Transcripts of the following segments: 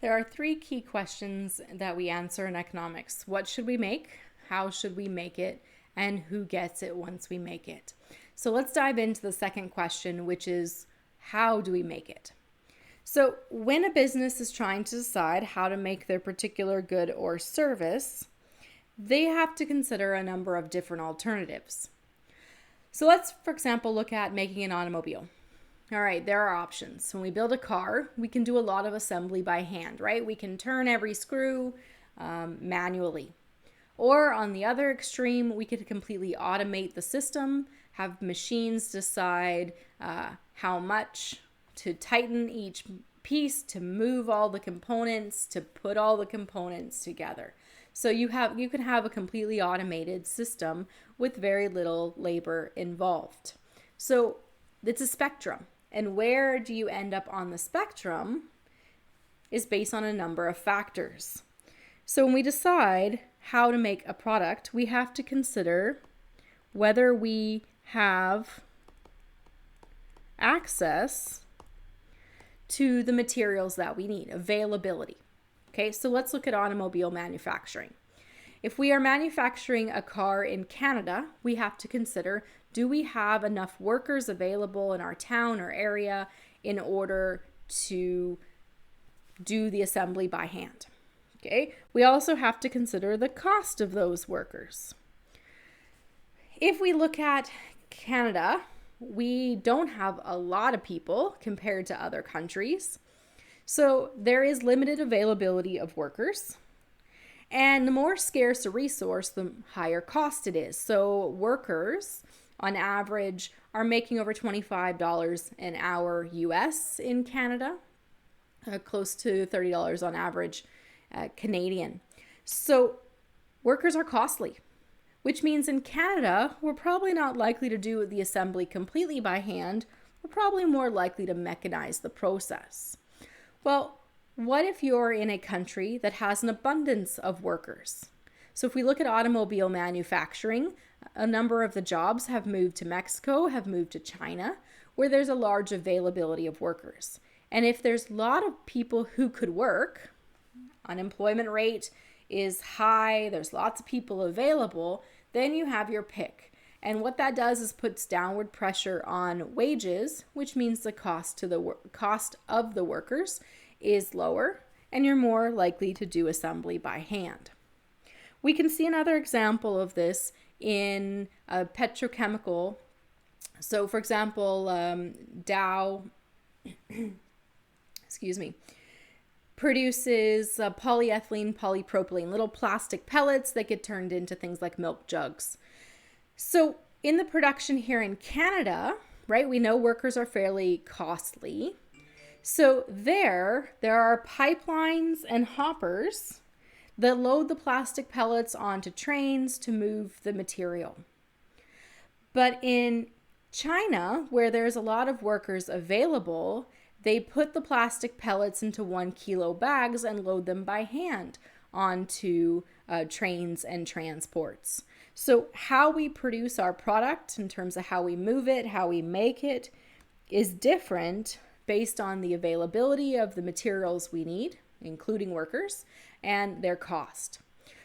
There are three key questions that we answer in economics. What should we make? How should we make it? And who gets it once we make it? So let's dive into the second question, which is how do we make it? So when a business is trying to decide how to make their particular good or service, they have to consider a number of different alternatives. So let's, for example, look at making an automobile. All right, there are options. When we build a car, we can do a lot of assembly by hand, right? We can turn every screw manually. Or on the other extreme, we could completely automate the system, have machines decide how much to tighten each piece, to move all the components, to put all the components together. So you can have a completely automated system with very little labor involved. So it's a spectrum. And where do you end up on the spectrum is based on a number of factors. So when we decide how to make a product, we have to consider whether we have access to the materials that we need, availability. Okay, so let's look at automobile manufacturing. If we are manufacturing a car in Canada, we have to consider, do we have enough workers available in our town or area in order to do the assembly by hand? Okay, we also have to consider the cost of those workers. If we look at Canada, we don't have a lot of people compared to other countries. So there is limited availability of workers. And the more scarce a resource, the higher cost it is. So workers, on average, are making over $25 an hour US in Canada, close to $30 on average Canadian. So workers are costly, which means in Canada, we're probably not likely to do the assembly completely by hand. We're probably more likely to mechanize the process. Well, what if you're in a country that has an abundance of workers? So if we look at automobile manufacturing, a number of the jobs have moved to Mexico, have moved to China, where there's a large availability of workers. And if there's a lot of people who could work, unemployment rate is high, there's lots of people available, then you have your pick. And what that does is puts downward pressure on wages, which means the cost of the workers is lower, and you're more likely to do assembly by hand. We can see another example of this in a petrochemical. So for example, Dow, produces polyethylene, polypropylene, little plastic pellets that get turned into things like milk jugs. So in the production here in Canada, right, we know workers are fairly costly. So there are pipelines and hoppers that load the plastic pellets onto trains to move the material. But in China, where there's a lot of workers available, they put the plastic pellets into 1 kilo bags and load them by hand onto trains and transports. So how we produce our product in terms of how we move it, how we make it, is different based on the availability of the materials we need, including workers, and their cost.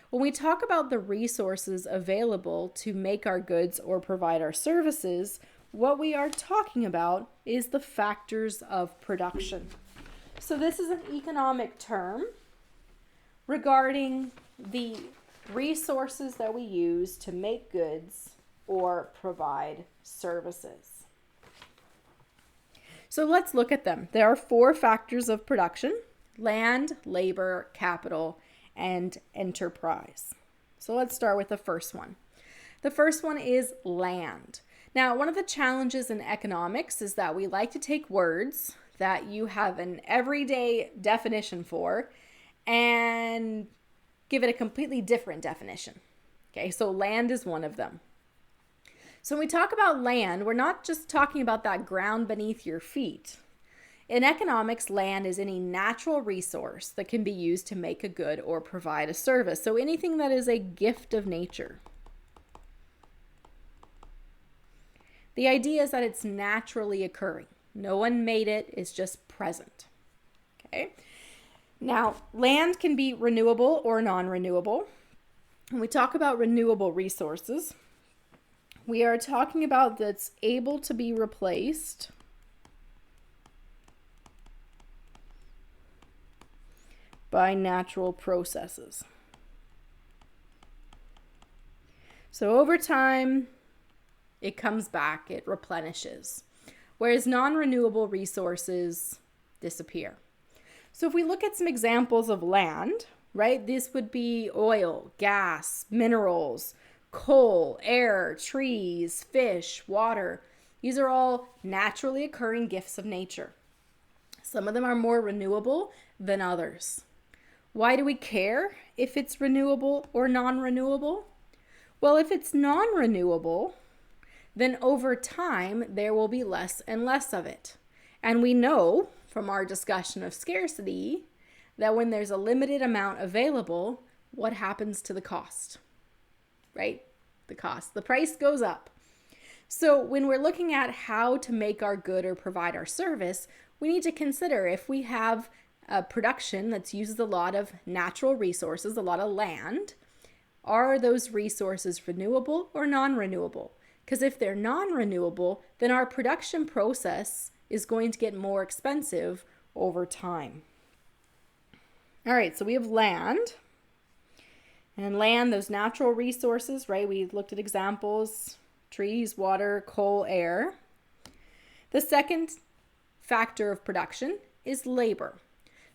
When we talk about the resources available to make our goods or provide our services, what we are talking about is the factors of production. So this is an economic term regarding the resources that we use to make goods or provide services. So let's look at them. There are 4 factors of production: land, labor, capital, and enterprise. So let's start with the first one. The first one is land. Now, one of the challenges in economics is that we like to take words that you have an everyday definition for and give it a completely different definition. Okay, so land is one of them. So when we talk about land, we're not just talking about that ground beneath your feet. In economics, land is any natural resource that can be used to make a good or provide a service. So anything that is a gift of nature. The idea is that it's naturally occurring. No one made it, it's just present. Okay? Now, land can be renewable or non-renewable. When we talk about renewable resources, we are talking about that's able to be replaced by natural processes. So over time, it comes back, it replenishes, whereas non-renewable resources disappear. So if we look at some examples of land, right, this would be oil, gas, minerals, coal, air, trees, fish, water. These are all naturally occurring gifts of nature. Some of them are more renewable than others. Why do we care if it's renewable or non-renewable? Well, if it's non-renewable, then over time there will be less and less of it. And we know from our discussion of scarcity that when there's a limited amount available, what happens to the cost? Right? The price goes up. So when we're looking at how to make our good or provide our service, we need to consider if we have a production that uses a lot of natural resources, a lot of land, are those resources renewable or non-renewable? Because if they're non-renewable, then our production process is going to get more expensive over time. All right, so we have land. And land, those natural resources, right? We looked at examples, trees, water, coal, air. The second factor of production is labor.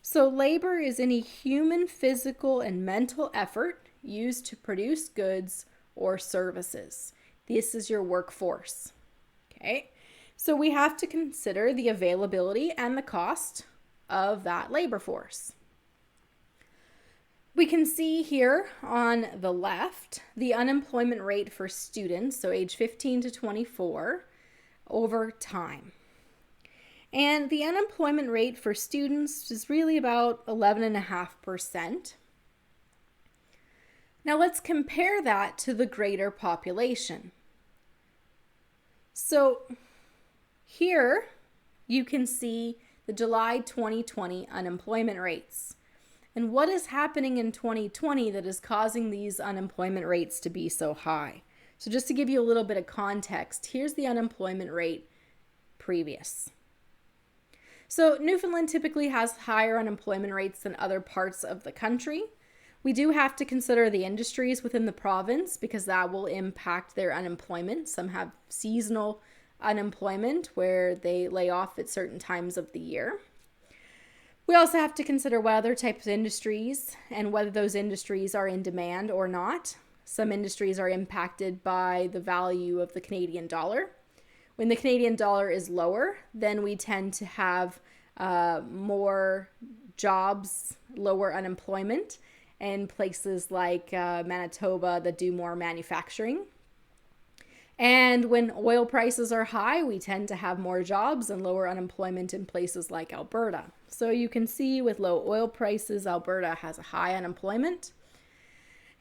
So labor is any human, physical, and mental effort used to produce goods or services. This is your workforce. Okay, so we have to consider the availability and the cost of that labor force. We can see here on the left the unemployment rate for students, so age 15 to 24, over time. And the unemployment rate for students is really about 11.5%. Now let's compare that to the greater population. So here you can see the July 2020 unemployment rates. And what is happening in 2020 that is causing these unemployment rates to be so high? So just to give you a little bit of context, here's the unemployment rate previous. So Newfoundland typically has higher unemployment rates than other parts of the country. We do have to consider the industries within the province because that will impact their unemployment. Some have seasonal unemployment where they lay off at certain times of the year. We also have to consider what other types of industries and whether those industries are in demand or not. Some industries are impacted by the value of the Canadian dollar. When the Canadian dollar is lower, then we tend to have more jobs, lower unemployment in places like Manitoba that do more manufacturing. And when oil prices are high, we tend to have more jobs and lower unemployment in places like Alberta. So you can see with low oil prices, Alberta has a high unemployment.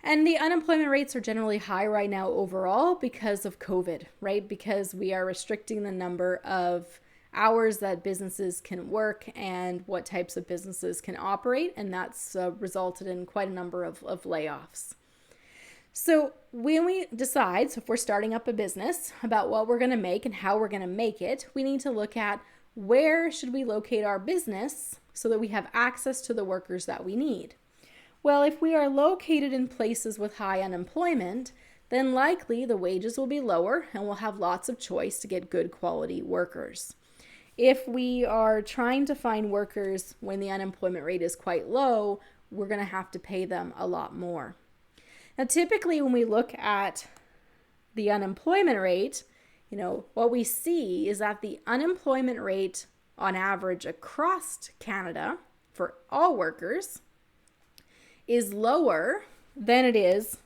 And the unemployment rates are generally high right now overall because of COVID, right? Because we are restricting the number of hours that businesses can work and what types of businesses can operate. And that's resulted in quite a number of layoffs. So when we decide, so if we're starting up a business, about what we're going to make and how we're going to make it, we need to look at where should we locate our business so that we have access to the workers that we need. Well, if we are located in places with high unemployment, then likely the wages will be lower and we'll have lots of choice to get good quality workers. If we are trying to find workers when the unemployment rate is quite low, we're going to have to pay them a lot more. Now, typically when we look at the unemployment rate, what we see is that the unemployment rate on average across Canada for all workers is lower than it is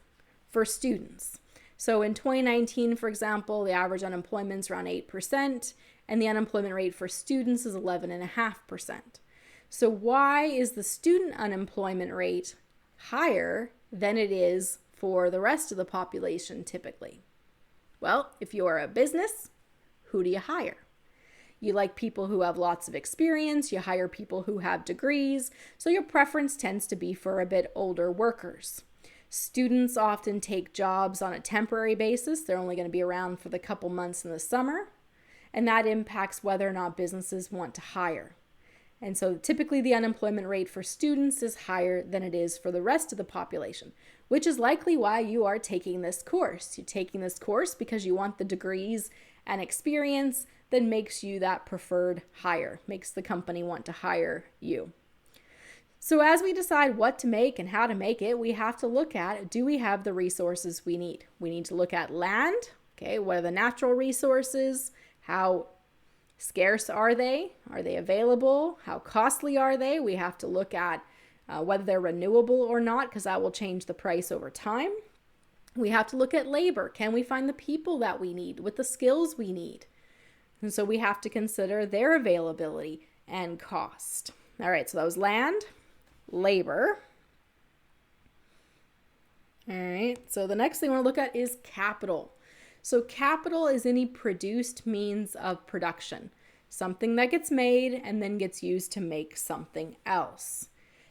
for students. So in 2019, for example, the average unemployment is around 8%, and the unemployment rate for students is 11.5%. So why is the student unemployment rate higher than it is for the rest of the population typically? Well, if you're a business, who do you hire? You like people who have lots of experience. You hire people who have degrees. So your preference tends to be for a bit older workers. Students often take jobs on a temporary basis. They're only going to be around for the couple months in the summer, and that impacts whether or not businesses want to hire. And so typically the unemployment rate for students is higher than it is for the rest of the population, which is likely why you are taking this course. You're taking this course because you want the degrees and experience that makes you that preferred hire, makes the company want to hire you. So as we decide what to make and how to make it, we have to look at, do we have the resources we need? We need to look at land. Okay, what are the natural resources? How scarce are they? Are they available? How costly are they? We have to look at whether they're renewable or not, because that will change the price over time. We have to look at labor. Can we find the people that we need with the skills we need? And so we have to consider their availability and cost. All right, so that was land, labor. All right, so the next thing I want to look at is capital. So capital is any produced means of production, something that gets made and then gets used to make something else.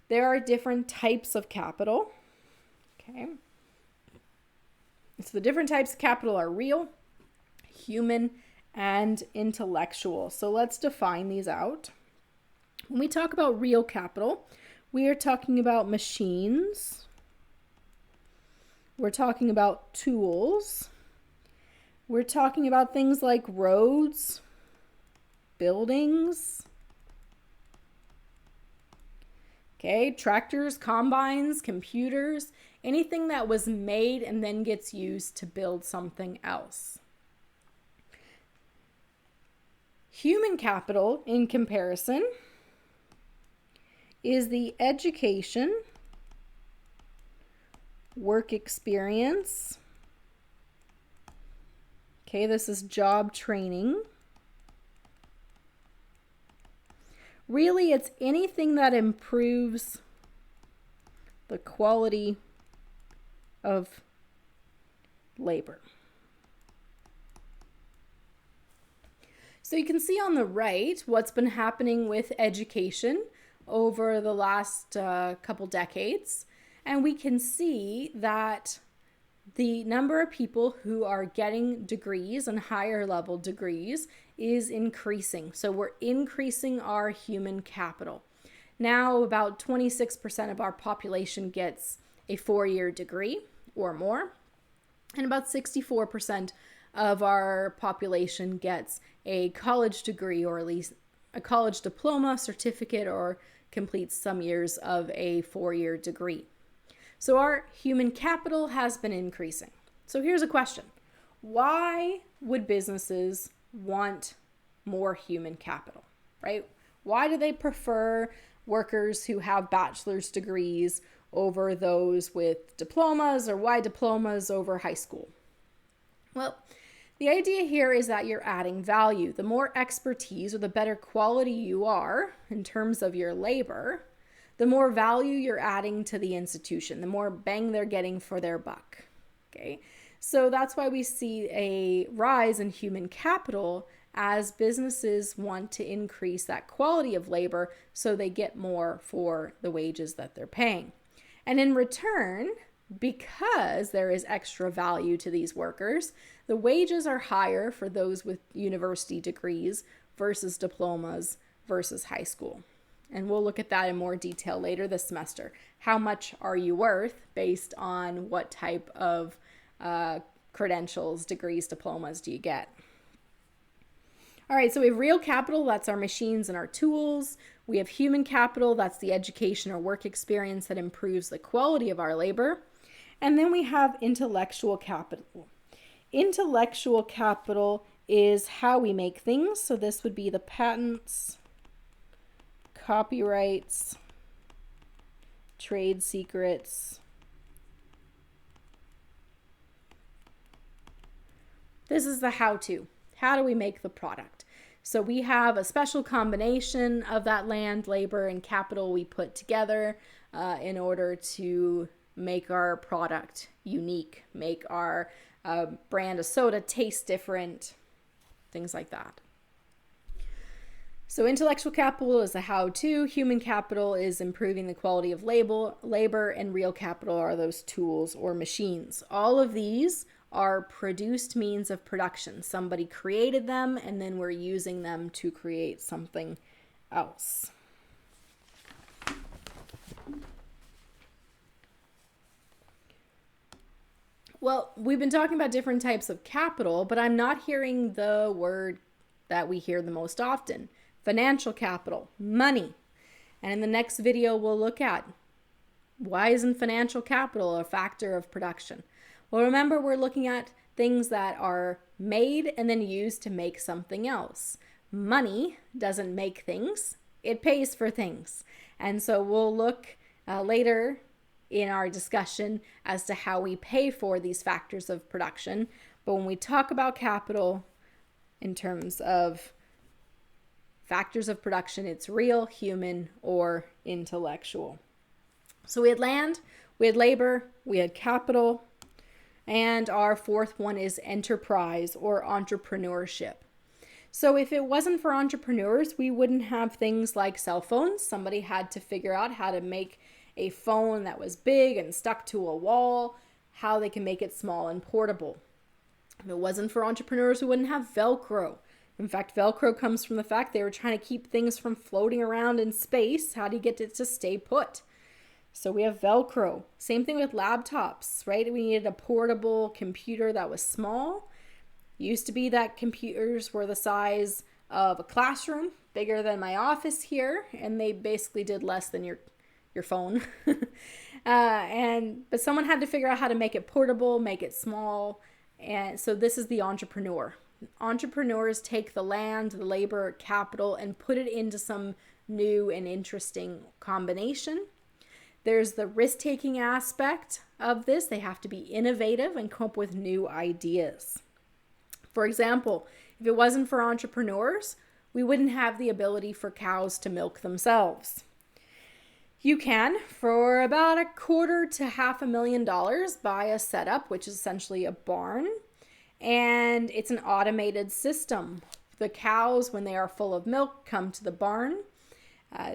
There are different types of capital. Okay. So the different types of capital are real, human, and intellectual. So let's define these out. When we talk about real capital, we are talking about machines. We're talking about tools. We're talking about things like roads, buildings, okay, tractors, combines, computers, anything that was made and then gets used to build something else. Human capital, in comparison, is the education, work experience. Okay, this is job training. Really, it's anything that improves the quality of labor. So you can see on the right what's been happening with education over the last couple decades. And we can see that the number of people who are getting degrees and higher level degrees is increasing. So we're increasing our human capital. Now about 26% of our population gets a 4-year degree or more, and about 64% of our population gets a college degree, or at least a college diploma, certificate, or completes some years of a 4-year degree. So our human capital has been increasing. So here's a question. Why would businesses want more human capital, right? Why do they prefer workers who have bachelor's degrees over those with diplomas, or why diplomas over high school? Well, the idea here is that you're adding value. The more expertise or the better quality you are in terms of your labor, the more value you're adding to the institution, the more bang they're getting for their buck. Okay, so that's why we see a rise in human capital as businesses want to increase that quality of labor so they get more for the wages that they're paying. And in return, because there is extra value to these workers, the wages are higher for those with university degrees versus diplomas versus high school. And we'll look at that in more detail later this semester. How much are you worth based on what type of credentials, degrees, diplomas do you get? All right, so we have real capital, that's our machines and our tools. We have human capital, that's the education or work experience that improves the quality of our labor. And then we have intellectual capital. Intellectual capital is how we make things. So this would be the patents, copyrights, trade secrets. This is the how-to. How do we make the product? So we have a special combination of that land, labor, and capital we put together in order to make our product unique, make our brand of soda taste different, things like that. So intellectual capital is a how-to, human capital is improving the quality of labor, and real capital are those tools or machines. All of these are produced means of production. Somebody created them and then we're using them to create something else. Well, we've been talking about different types of capital, but I'm not hearing the word that we hear the most often. Financial capital, money. And in the next video, we'll look at why isn't financial capital a factor of production? Well, remember, we're looking at things that are made and then used to make something else. Money doesn't make things, it pays for things. And so we'll look later in our discussion as to how we pay for these factors of production. But when we talk about capital in terms of factors of production, it's real, human, or intellectual. So we had land, we had labor, we had capital, and our fourth one is enterprise or entrepreneurship. So if it wasn't for entrepreneurs, we wouldn't have things like cell phones. Somebody had to figure out how to make a phone that was big and stuck to a wall, how they can make it small and portable. If it wasn't for entrepreneurs, we wouldn't have Velcro. In fact, Velcro comes from the fact they were trying to keep things from floating around in space. How do you get it to stay put? So we have Velcro. Same thing with laptops, right? We needed a portable computer that was small. Used to be that computers were the size of a classroom, bigger than my office here, and they basically did less than your phone. But someone had to figure out how to make it portable, make it small. And so this is the entrepreneur. Entrepreneurs take the land, the labor, capital, and put it into some new and interesting combination. There's the risk-taking aspect of this. They have to be innovative and come up with new ideas. For example, if it wasn't for entrepreneurs, we wouldn't have the ability for cows to milk themselves. You can, for about $250,000 to $500,000, buy a setup, which is essentially a barn, and it's an automated system. The cows, when they are full of milk, come to the barn.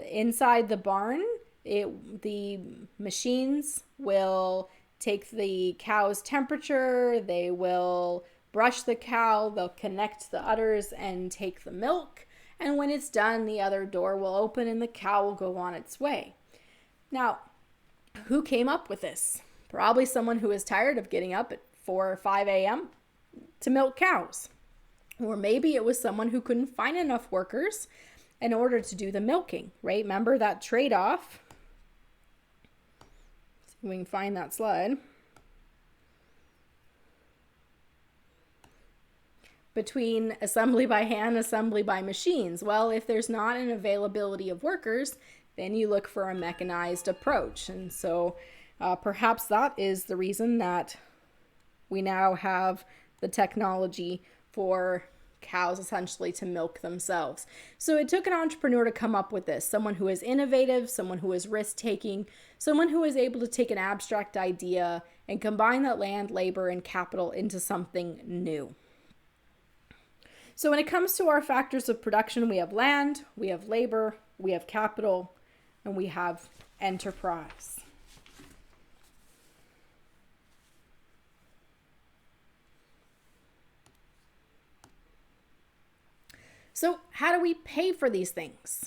Inside the barn, the machines will take the cow's temperature, they will brush the cow, they'll connect the udders and take the milk, and when it's done, the other door will open and the cow will go on its way. Now, who came up with this? Probably someone who is tired of getting up at 4 or 5 a.m. to milk cows. Or maybe it was someone who couldn't find enough workers in order to do the milking, right? Remember that trade-off? See if we can find that slide. Between assembly by hand, assembly by machines. Well, if there's not an availability of workers, then you look for a mechanized approach. And so perhaps that is the reason that we now have the technology for cows essentially to milk themselves. So it took an entrepreneur to come up with this, someone who is innovative, someone who is risk-taking, someone who is able to take an abstract idea and combine that land, labor, and capital into something new. So when it comes to our factors of production, we have land, we have labor, we have capital, and we have enterprise. So how do we pay for these things?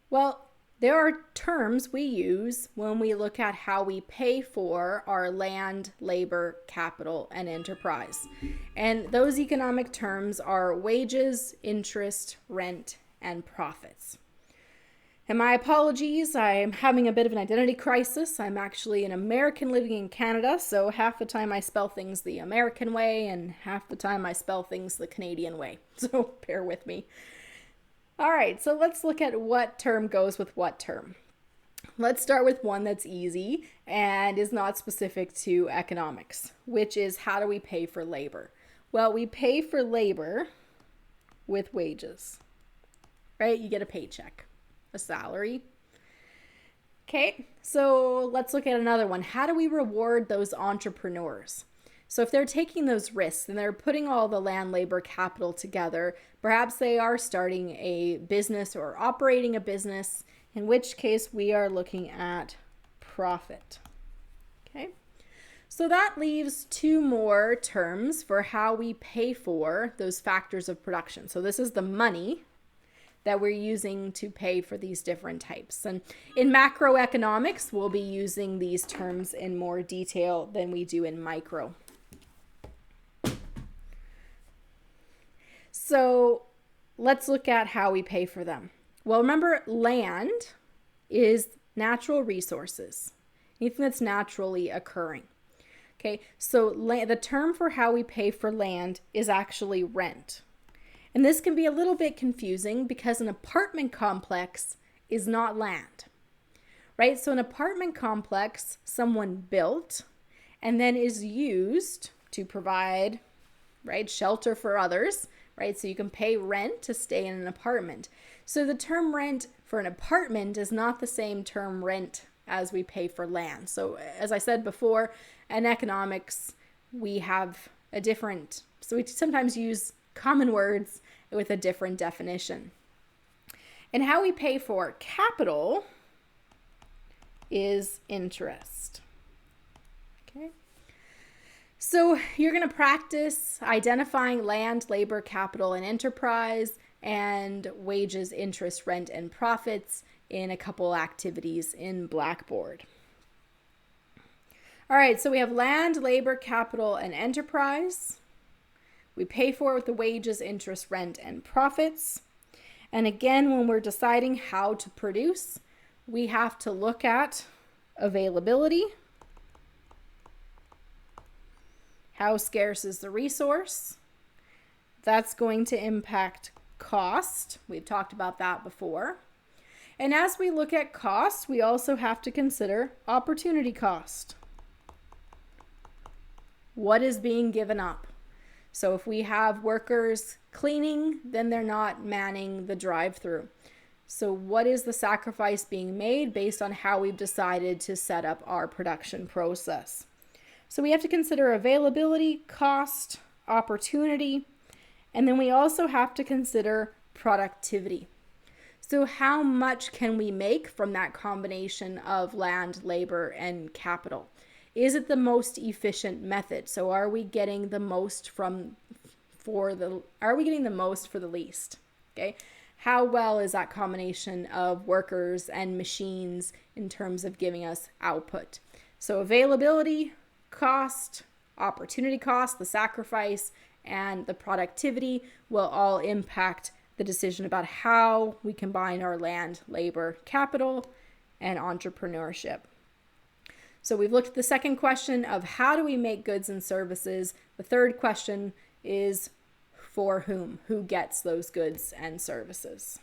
Well, there are terms we use when we look at how we pay for our land, labor, capital, and enterprise. And those economic terms are wages, interest, rent, and profits. And my apologies, I am having a bit of an identity crisis. I'm actually an American living in Canada, so half the time I spell things the American way and half the time I spell things the Canadian way. So bear with me. All right, so let's look at what term goes with what term. Let's start with one that's easy and is not specific to economics, which is how do we pay for labor? Well, we pay for labor with wages, right? You get a paycheck. A salary. Okay, so let's look at another one. How do we reward those entrepreneurs? So if they're taking those risks and they're putting all the land, labor, capital together, perhaps they are starting a business or operating a business, in which case we are looking at profit. Okay. So that leaves two more terms for how we pay for those factors of production. So this is the money that we're using to pay for these different types. And in macroeconomics, we'll be using these terms in more detail than we do in micro. So let's look at how we pay for them. Well, remember, land is natural resources, anything that's naturally occurring. Okay, so the term for how we pay for land is actually rent. And this can be a little bit confusing because an apartment complex is not land, right? So an apartment complex someone built and then is used to provide, right, shelter for others, right? So you can pay rent to stay in an apartment. So the term rent for an apartment is not the same term rent as we pay for land. So as I said before, in economics, we have a different, so we sometimes use common words with a different definition. And how we pay for capital is interest. Okay. So you're going to practice identifying land, labor, capital, and enterprise, and wages, interest, rent, and profits in a couple activities in Blackboard. All right, so we have land, labor, capital, and enterprise. We pay for it with the wages, interest, rent, and profits. And again, when we're deciding how to produce, we have to look at availability. How scarce is the resource? That's going to impact cost. We've talked about that before. And as we look at cost, we also have to consider opportunity cost. What is being given up? So if we have workers cleaning, then they're not manning the drive-through. So what is the sacrifice being made based on how we've decided to set up our production process? So we have to consider availability, cost, opportunity, and then we also have to consider productivity. So how much can we make from that combination of land, labor, and capital? Is it the most efficient method? So are we getting the most for the least? Okay. How well is that combination of workers and machines in terms of giving us output? So availability, cost, opportunity cost, the sacrifice, and the productivity will all impact the decision about how we combine our land, labor, capital, and entrepreneurship. So we've looked at the second question of how do we make goods and services. The third question is for whom? Who gets those goods and services?